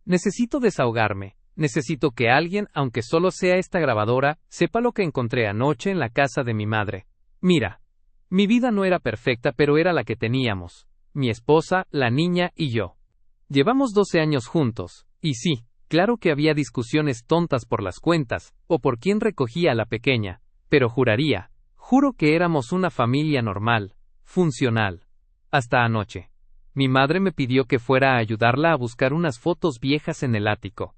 Necesito desahogarme. Necesito que alguien, aunque solo sea esta grabadora, sepa lo que encontré anoche en la casa de mi madre. Mira. Mi vida no era perfecta, pero era la que teníamos. Mi esposa, la niña y yo. Llevamos 12 años juntos. Y sí, claro que había discusiones tontas por las cuentas, o por quién recogía a la pequeña. Pero juro que éramos una familia normal, funcional. Hasta anoche. Mi madre me pidió que fuera a ayudarla a buscar unas fotos viejas en el ático.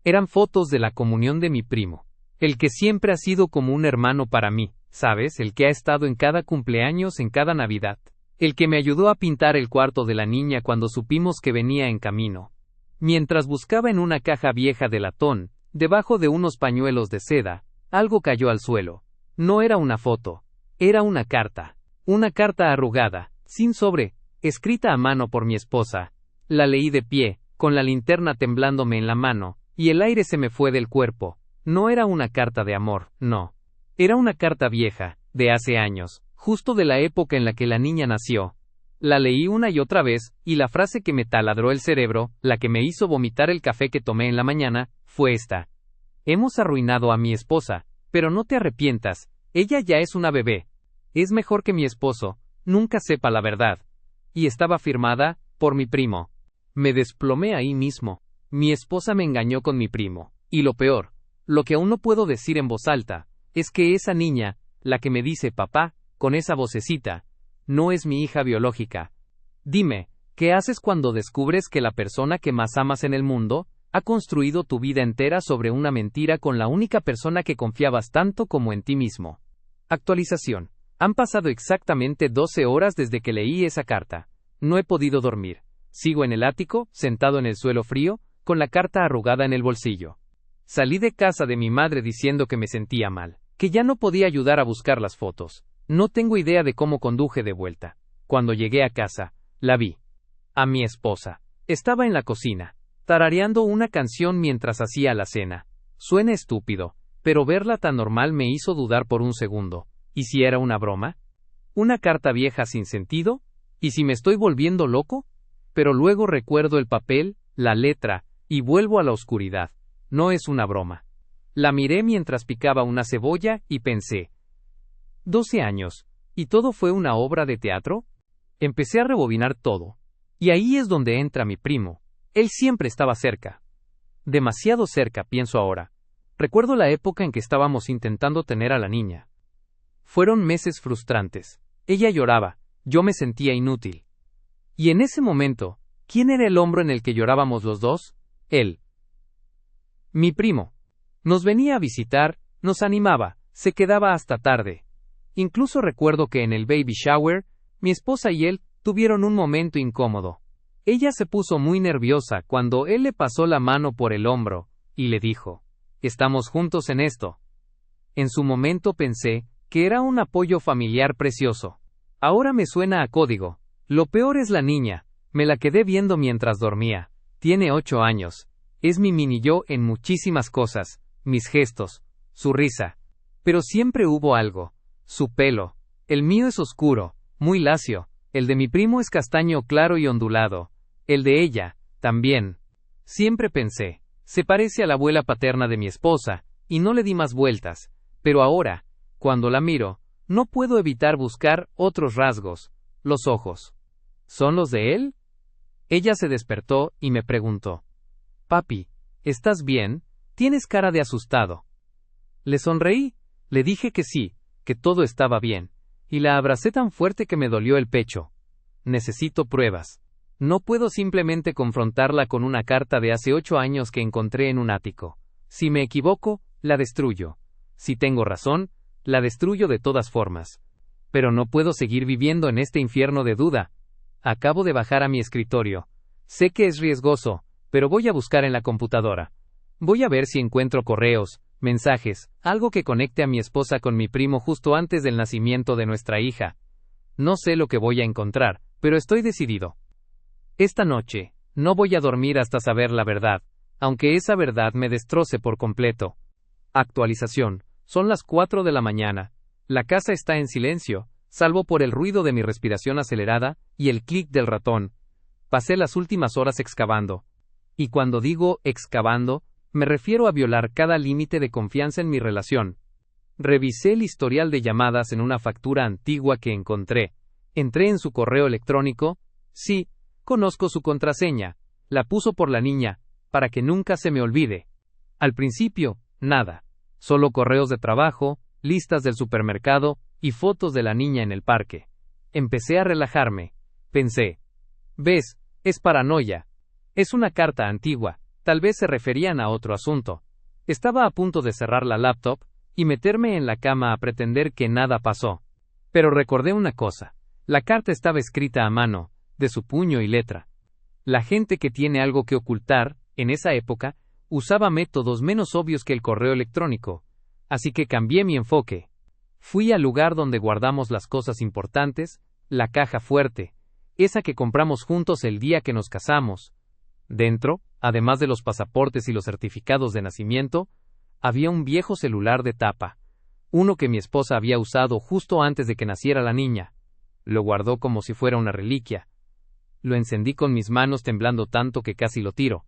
Eran fotos de la comunión de mi primo. El que siempre ha sido como un hermano para mí, ¿sabes? El que ha estado en cada cumpleaños, en cada Navidad. El que me ayudó a pintar el cuarto de la niña cuando supimos que venía en camino. Mientras buscaba en una caja vieja de latón, debajo de unos pañuelos de seda, algo cayó al suelo. No era una foto. Era una carta. Una carta arrugada, sin sobre, escrita a mano por mi esposa. La leí de pie, con la linterna temblándome en la mano, y el aire se me fue del cuerpo. No era una carta de amor, no. Era una carta vieja, de hace años, justo de la época en la que la niña nació. La leí una y otra vez, y la frase que me taladró el cerebro, la que me hizo vomitar el café que tomé en la mañana, fue esta. Hemos arruinado a mi esposa, pero no te arrepientas, ella ya es una bebé. Es mejor que mi esposo nunca sepa la verdad. Y estaba firmada por mi primo. Me desplomé ahí mismo. Mi esposa me engañó con mi primo. Y lo peor, lo que aún no puedo decir en voz alta, es que esa niña, la que me dice papá, con esa vocecita, no es mi hija biológica. Dime, ¿qué haces cuando descubres que la persona que más amas en el mundo ha construido tu vida entera sobre una mentira con la única persona que confiabas tanto como en ti mismo? Actualización. Han pasado exactamente 12 horas desde que leí esa carta. No he podido dormir. Sigo en el ático, sentado en el suelo frío, con la carta arrugada en el bolsillo. Salí de casa de mi madre diciendo que me sentía mal, que ya no podía ayudar a buscar las fotos. No tengo idea de cómo conduje de vuelta. Cuando llegué a casa, la vi. A mi esposa. Estaba en la cocina, tarareando una canción mientras hacía la cena. Suena estúpido, pero verla tan normal me hizo dudar por un segundo. ¿Y si era una broma? ¿Una carta vieja sin sentido? ¿Y si me estoy volviendo loco? Pero luego recuerdo el papel, la letra, y vuelvo a la oscuridad. No es una broma. La miré mientras picaba una cebolla y pensé. 12 años. ¿Y todo fue una obra de teatro? Empecé a rebobinar todo. Y ahí es donde entra mi primo. Él siempre estaba cerca. Demasiado cerca, pienso ahora. Recuerdo la época en que estábamos intentando tener a la niña. Fueron meses frustrantes. Ella lloraba, yo me sentía inútil. Y en ese momento, ¿quién era el hombro en el que llorábamos los dos? Él. Mi primo. Nos venía a visitar, nos animaba, se quedaba hasta tarde. Incluso recuerdo que en el baby shower, mi esposa y él tuvieron un momento incómodo. Ella se puso muy nerviosa cuando él le pasó la mano por el hombro, y le dijo, «Estamos juntos en esto». En su momento pensé que era un apoyo familiar precioso. Ahora me suena a código. Lo peor es la niña, me la quedé viendo mientras dormía. Tiene 8 años. Es mi mini yo en muchísimas cosas, mis gestos, su risa. Pero siempre hubo algo. Su pelo. El mío es oscuro, muy lacio. El de mi primo es castaño claro y ondulado. El de ella, también. Siempre pensé, se parece a la abuela paterna de mi esposa, y no le di más vueltas. Pero ahora, cuando la miro, no puedo evitar buscar otros rasgos. Los ojos. ¿Son los de él? Ella se despertó y me preguntó. Papi, ¿estás bien? Tienes cara de asustado. Le sonreí, le dije que sí, que todo estaba bien, y la abracé tan fuerte que me dolió el pecho. Necesito pruebas. No puedo simplemente confrontarla con una carta de hace 8 años que encontré en un ático. Si me equivoco, la destruyo. Si tengo razón, la destruyo de todas formas. Pero no puedo seguir viviendo en este infierno de duda. Acabo de bajar a mi escritorio. Sé que es riesgoso, pero voy a buscar en la computadora. Voy a ver si encuentro correos, mensajes, algo que conecte a mi esposa con mi primo justo antes del nacimiento de nuestra hija. No sé lo que voy a encontrar, pero estoy decidido. Esta noche, no voy a dormir hasta saber la verdad, aunque esa verdad me destroce por completo. Actualización. Son las 4 de la mañana. La casa está en silencio, salvo por el ruido de mi respiración acelerada y el clic del ratón. Pasé las últimas horas excavando. Y cuando digo excavando, me refiero a violar cada límite de confianza en mi relación. Revisé el historial de llamadas en una factura antigua que encontré. Entré en su correo electrónico. Sí, conozco su contraseña. La puso por la niña, para que nunca se me olvide. Al principio, nada. Solo correos de trabajo, listas del supermercado y fotos de la niña en el parque. Empecé a relajarme. Pensé. ¿Ves? Es paranoia. Es una carta antigua. Tal vez se referían a otro asunto. Estaba a punto de cerrar la laptop y meterme en la cama a pretender que nada pasó. Pero recordé una cosa. La carta estaba escrita a mano, de su puño y letra. La gente que tiene algo que ocultar, en esa época, usaba métodos menos obvios que el correo electrónico. Así que cambié mi enfoque. Fui al lugar donde guardamos las cosas importantes, la caja fuerte, esa que compramos juntos el día que nos casamos. Dentro, además de los pasaportes y los certificados de nacimiento, había un viejo celular de tapa, uno que mi esposa había usado justo antes de que naciera la niña. Lo guardó como si fuera una reliquia. Lo encendí con mis manos temblando tanto que casi lo tiro.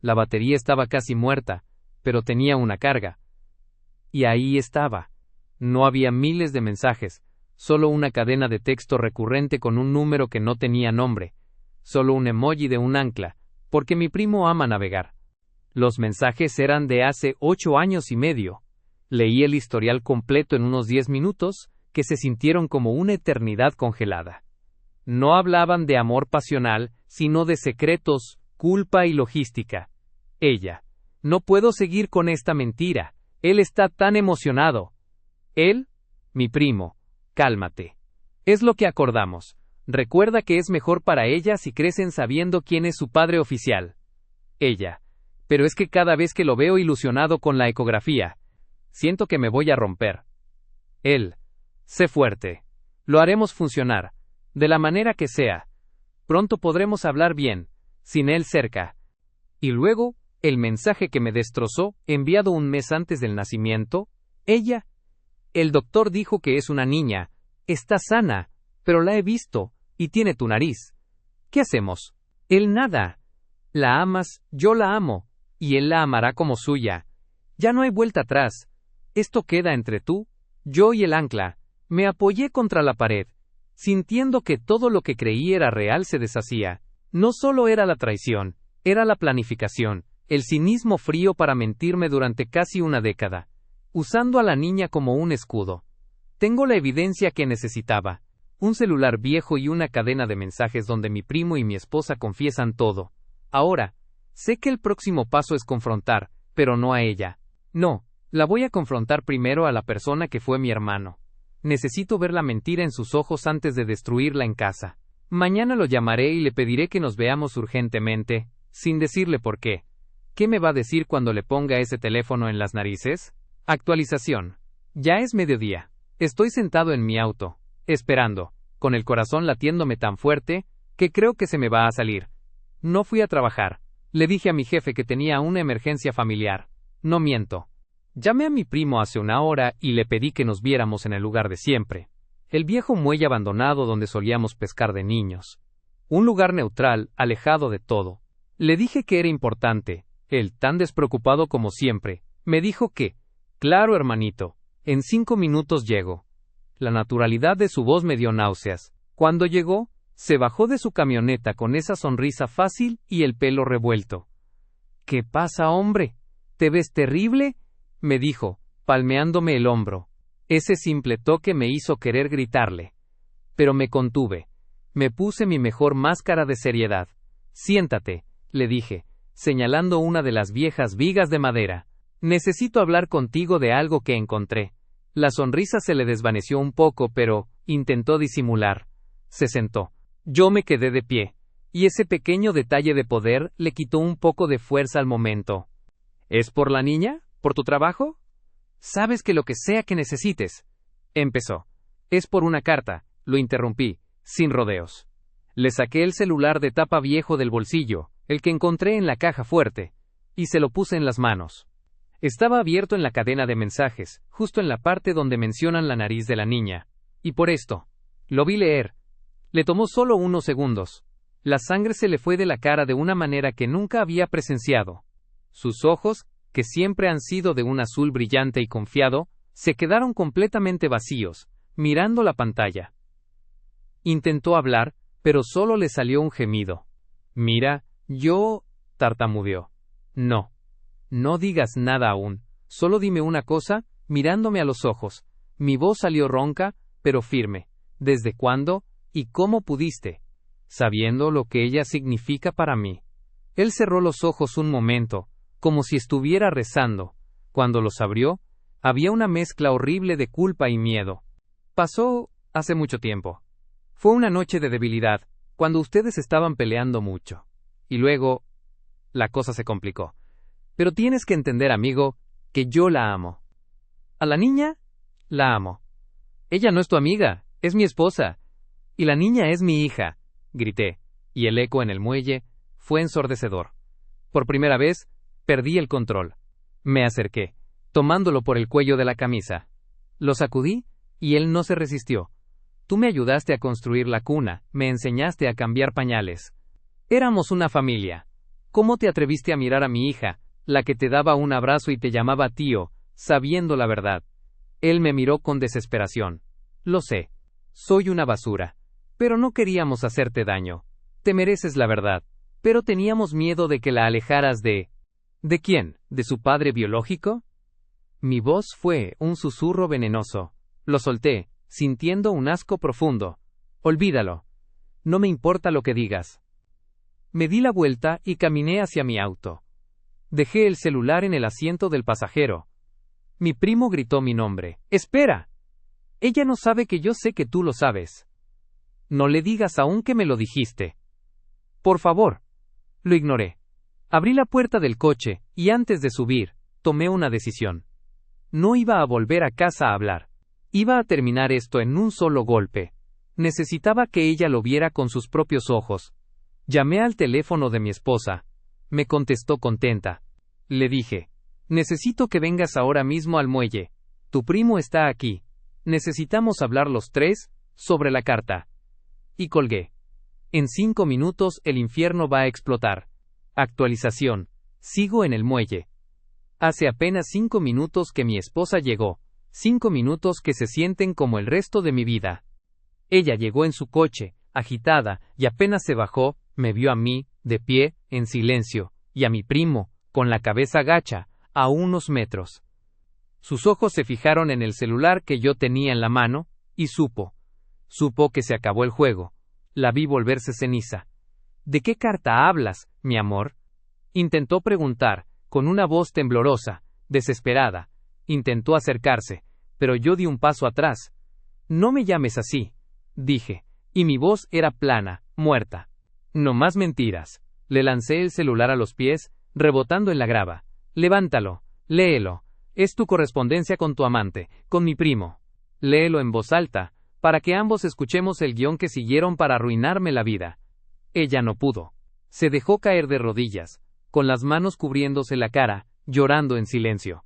La batería estaba casi muerta, pero tenía una carga. Y ahí estaba. No había miles de mensajes, solo una cadena de texto recurrente con un número que no tenía nombre, solo un emoji de un ancla, porque mi primo ama navegar. Los mensajes eran de hace 8 años y medio. Leí el historial completo en unos 10 minutos, que se sintieron como una eternidad congelada. No hablaban de amor pasional, sino de secretos, culpa y logística. Ella. No puedo seguir con esta mentira. Él está tan emocionado. Él, mi primo. Cálmate. Es lo que acordamos. Recuerda que es mejor para ella si crecen sabiendo quién es su padre oficial. Ella. Pero es que cada vez que lo veo ilusionado con la ecografía, siento que me voy a romper. Él. Sé fuerte. Lo haremos funcionar. De la manera que sea. Pronto podremos hablar bien, sin él cerca. Y luego, el mensaje que me destrozó, enviado un mes antes del nacimiento. Ella. El doctor dijo que es una niña. Está sana, pero la he visto, y tiene tu nariz. ¿Qué hacemos? Él nada. La amas, yo la amo, y él la amará como suya. Ya no hay vuelta atrás. Esto queda entre tú, yo y el ancla. Me apoyé contra la pared, sintiendo que todo lo que creí era real se deshacía. No solo era la traición, era la planificación, el cinismo frío para mentirme durante casi una década, usando a la niña como un escudo. Tengo la evidencia que necesitaba, un celular viejo y una cadena de mensajes donde mi primo y mi esposa confiesan todo. Ahora, sé que el próximo paso es confrontar, pero no a ella. No, la voy a confrontar primero a la persona que fue mi hermano. Necesito ver la mentira en sus ojos antes de destruirla en casa. Mañana lo llamaré y le pediré que nos veamos urgentemente, sin decirle por qué. ¿Qué me va a decir cuando le ponga ese teléfono en las narices? Actualización. Ya es mediodía. Estoy sentado en mi auto, esperando, con el corazón latiéndome tan fuerte, que creo que se me va a salir. No fui a trabajar. Le dije a mi jefe que tenía una emergencia familiar. No miento. Llamé a mi primo hace una hora y le pedí que nos viéramos en el lugar de siempre. El viejo muelle abandonado donde solíamos pescar de niños. Un lugar neutral, alejado de todo. Le dije que era importante. Él, tan despreocupado como siempre, me dijo que, claro hermanito, en 5 minutos llego. La naturalidad de su voz me dio náuseas. Cuando llegó, se bajó de su camioneta con esa sonrisa fácil y el pelo revuelto. ¿Qué pasa, hombre? ¿Te ves terrible?, me dijo, palmeándome el hombro. Ese simple toque me hizo querer gritarle. Pero me contuve. Me puse mi mejor máscara de seriedad. Siéntate, le dije, señalando una de las viejas vigas de madera. Necesito hablar contigo de algo que encontré. La sonrisa se le desvaneció un poco, pero intentó disimular. Se sentó. Yo me quedé de pie, y ese pequeño detalle de poder le quitó un poco de fuerza al momento. ¿Es por la niña? ¿Por tu trabajo? Sabes que lo que sea que necesites. Empezó. Es por una carta, lo interrumpí, sin rodeos. Le saqué el celular de tapa viejo del bolsillo, el que encontré en la caja fuerte, y se lo puse en las manos. Estaba abierto en la cadena de mensajes, justo en la parte donde mencionan la nariz de la niña. Y por esto. Lo vi leer. Le tomó solo unos segundos. La sangre se le fue de la cara de una manera que nunca había presenciado. Sus ojos, que siempre han sido de un azul brillante y confiado, se quedaron completamente vacíos, mirando la pantalla. Intentó hablar, pero solo le salió un gemido. Mira, tartamudeó. No. No digas nada aún, solo dime una cosa, mirándome a los ojos. Mi voz salió ronca, pero firme. ¿Desde cuándo? ¿Y cómo pudiste? Sabiendo lo que ella significa para mí. Él cerró los ojos un momento, como si estuviera rezando. Cuando los abrió, había una mezcla horrible de culpa y miedo. Pasó hace mucho tiempo. Fue una noche de debilidad, cuando ustedes estaban peleando mucho. Y luego, la cosa se complicó. Pero tienes que entender, amigo, que yo la amo. ¿A la niña? La amo. Ella no es tu amiga, es mi esposa. Y la niña es mi hija, grité, y el eco en el muelle fue ensordecedor. Por primera vez, perdí el control. Me acerqué, tomándolo por el cuello de la camisa. Lo sacudí, y él no se resistió. Tú me ayudaste a construir la cuna, me enseñaste a cambiar pañales. Éramos una familia. ¿Cómo te atreviste a mirar a mi hija, la que te daba un abrazo y te llamaba tío, sabiendo la verdad? Él me miró con desesperación. Lo sé. Soy una basura. Pero no queríamos hacerte daño. Te mereces la verdad. Pero teníamos miedo de que la alejaras de... ¿De quién? ¿De su padre biológico? Mi voz fue un susurro venenoso. Lo solté, sintiendo un asco profundo. Olvídalo. No me importa lo que digas. Me di la vuelta y caminé hacia mi auto. Dejé el celular en el asiento del pasajero. Mi primo gritó mi nombre. ¡Espera! Ella no sabe que yo sé que tú lo sabes. No le digas aún que me lo dijiste. Por favor. Lo ignoré. Abrí la puerta del coche, y antes de subir, tomé una decisión. No iba a volver a casa a hablar. Iba a terminar esto en un solo golpe. Necesitaba que ella lo viera con sus propios ojos. Llamé al teléfono de mi esposa. Me contestó contenta. Le dije, necesito que vengas ahora mismo al muelle. Tu primo está aquí. Necesitamos hablar los tres, sobre la carta. Y colgué. En 5 minutos el infierno va a explotar. Actualización. Sigo en el muelle. Hace apenas 5 minutos que mi esposa llegó. 5 minutos que se sienten como el resto de mi vida. Ella llegó en su coche, agitada, y apenas se bajó, me vio a mí, de pie, en silencio, y a mi primo, con la cabeza gacha, a unos metros. Sus ojos se fijaron en el celular que yo tenía en la mano, y supo que se acabó el juego. La vi volverse ceniza. ¿De qué carta hablas, mi amor? Intentó preguntar, con una voz temblorosa, desesperada. Intentó acercarse, pero yo di un paso atrás. No me llames así, dije, y mi voz era plana, muerta. No más mentiras. Le lancé el celular a los pies, rebotando en la grava. Levántalo, léelo. Es tu correspondencia con tu amante, con mi primo. Léelo en voz alta, para que ambos escuchemos el guión que siguieron para arruinarme la vida. Ella no pudo. Se dejó caer de rodillas, con las manos cubriéndose la cara, llorando en silencio.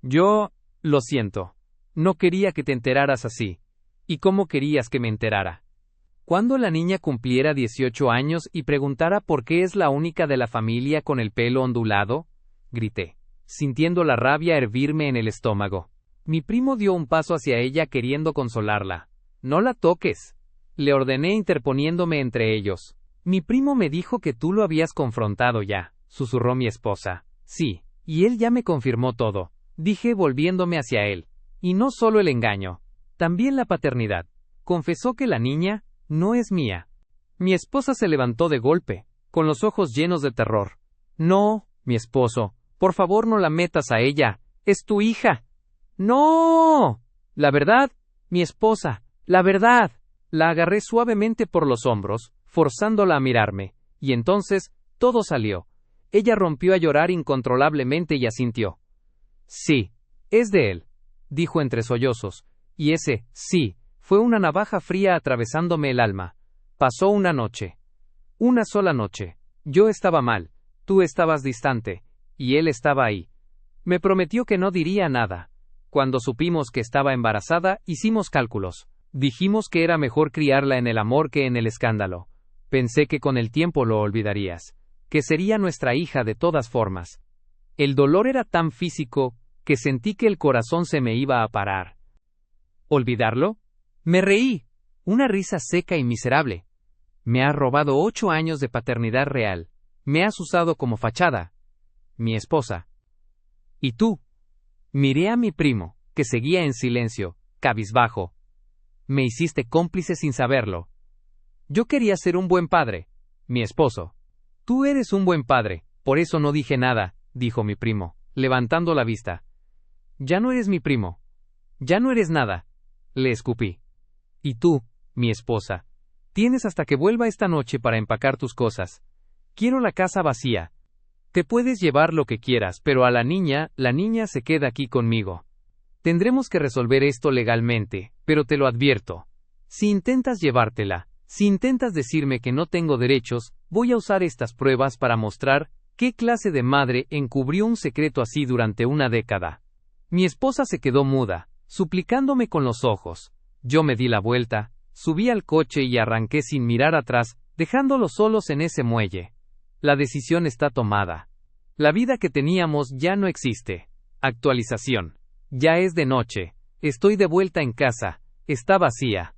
Lo siento. No quería que te enteraras así. ¿Y cómo querías que me enterara? Cuando la niña cumpliera 18 años y preguntara por qué es la única de la familia con el pelo ondulado, grité, sintiendo la rabia hervirme en el estómago. Mi primo dio un paso hacia ella queriendo consolarla. No la toques, le ordené interponiéndome entre ellos. Mi primo me dijo que tú lo habías confrontado ya, susurró mi esposa. Sí, y él ya me confirmó todo, dije volviéndome hacia él. Y no solo el engaño, también la paternidad. Confesó que la niña no es mía. Mi esposa se levantó de golpe, con los ojos llenos de terror. No, mi esposo, por favor no la metas a ella, es tu hija. ¡No! La verdad, mi esposa, la verdad. La agarré suavemente por los hombros, forzándola a mirarme, y entonces, todo salió. Ella rompió a llorar incontrolablemente y asintió. Sí, es de él, dijo entre sollozos, y ese, sí, fue una navaja fría atravesándome el alma. Pasó una noche. Una sola noche. Yo estaba mal, tú estabas distante, y él estaba ahí. Me prometió que no diría nada. Cuando supimos que estaba embarazada, hicimos cálculos. Dijimos que era mejor criarla en el amor que en el escándalo. Pensé que con el tiempo lo olvidarías, que sería nuestra hija de todas formas. El dolor era tan físico que sentí que el corazón se me iba a parar. ¿Olvidarlo? Me reí, una risa seca y miserable. Me has robado 8 años de paternidad real. Me has usado como fachada. Mi esposa. ¿Y tú? Miré a mi primo, que seguía en silencio, cabizbajo. Me hiciste cómplice sin saberlo. Yo quería ser un buen padre. Mi esposo. Tú eres un buen padre, por eso no dije nada, dijo mi primo, levantando la vista. Ya no eres mi primo. Ya no eres nada. Le escupí. Y tú, mi esposa. Tienes hasta que vuelva esta noche para empacar tus cosas. Quiero la casa vacía. Te puedes llevar lo que quieras, pero a la niña se queda aquí conmigo. Tendremos que resolver esto legalmente, pero te lo advierto. Si intentas llevártela, si intentas decirme que no tengo derechos, voy a usar estas pruebas para mostrar qué clase de madre encubrió un secreto así durante una década. Mi esposa se quedó muda, suplicándome con los ojos. Yo me di la vuelta, subí al coche y arranqué sin mirar atrás, dejándolos solos en ese muelle. La decisión está tomada. La vida que teníamos ya no existe. Actualización. Ya es de noche. Estoy de vuelta en casa. Está vacía.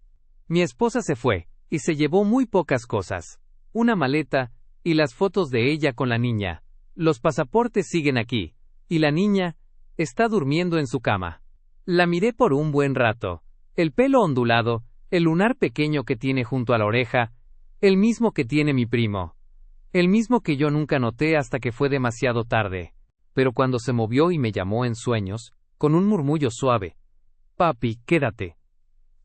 Mi esposa se fue, y se llevó muy pocas cosas. Una maleta, y las fotos de ella con la niña. Los pasaportes siguen aquí, y la niña está durmiendo en su cama. La miré por un buen rato. El pelo ondulado, el lunar pequeño que tiene junto a la oreja, el mismo que tiene mi primo. El mismo que yo nunca noté hasta que fue demasiado tarde. Pero cuando se movió y me llamó en sueños, con un murmullo suave. Papi, quédate.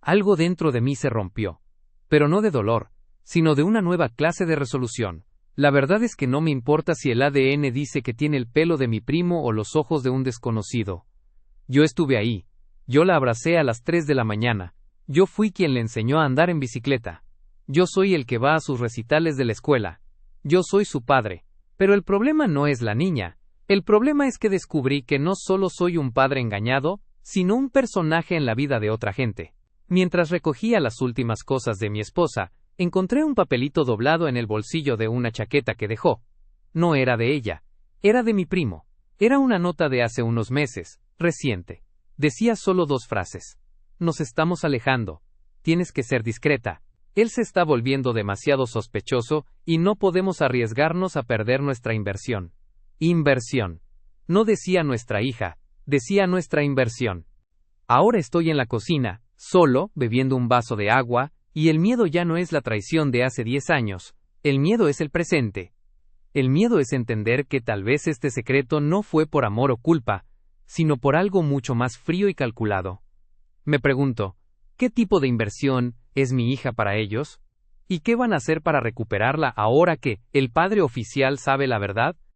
Algo dentro de mí se rompió. Pero no de dolor, sino de una nueva clase de resolución. La verdad es que no me importa si el ADN dice que tiene el pelo de mi primo o los ojos de un desconocido. Yo estuve ahí. Yo la abracé a las 3 de la mañana. Yo fui quien le enseñó a andar en bicicleta. Yo soy el que va a sus recitales de la escuela. Yo soy su padre. Pero el problema no es la niña. El problema es que descubrí que no solo soy un padre engañado, sino un personaje en la vida de otra gente. Mientras recogía las últimas cosas de mi esposa, encontré un papelito doblado en el bolsillo de una chaqueta que dejó. No era de ella. Era de mi primo. Era una nota de hace unos meses, reciente. Decía solo 2 frases. Nos estamos alejando. Tienes que ser discreta. Él se está volviendo demasiado sospechoso y no podemos arriesgarnos a perder nuestra inversión. Inversión. No decía nuestra hija, decía nuestra inversión. Ahora estoy en la cocina, solo, bebiendo un vaso de agua, y el miedo ya no es la traición de hace 10 años, el miedo es el presente. El miedo es entender que tal vez este secreto no fue por amor o culpa, sino por algo mucho más frío y calculado. Me pregunto, ¿qué tipo de inversión es mi hija para ellos? ¿Y qué van a hacer para recuperarla ahora que el padre oficial sabe la verdad?